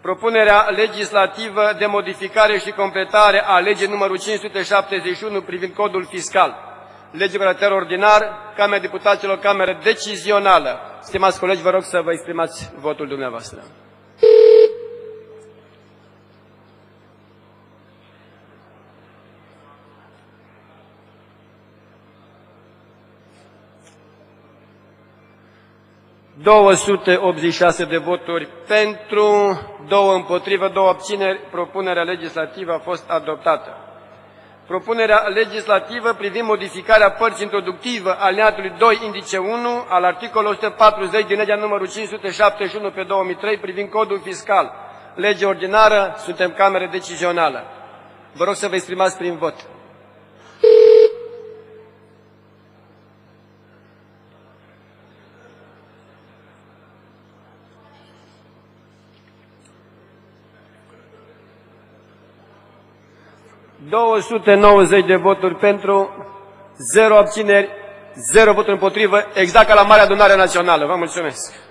Propunerea legislativă de modificare și completare a legii numărul 571 privind codul fiscal. Lege cu caracter ordinar, Camera Deputaților, Cameră decizională. Stimați colegi, vă rog să vă exprimați votul dumneavoastră. ...286 de voturi pentru, 2 împotrivă, 2 abțineri. Propunerea legislativă a fost adoptată. Propunerea legislativă privind modificarea părții introductivă alineatului 2, indice 1, al articolului 140 din legea numărul 571 pe 2003 privind codul fiscal. Lege ordinară, suntem cameră decizională. Vă rog să vă exprimați prin vot. ...290 de voturi pentru, 0 abțineri, 0 voturi împotrivă, exact ca la Marea Adunare Națională. Vă mulțumesc!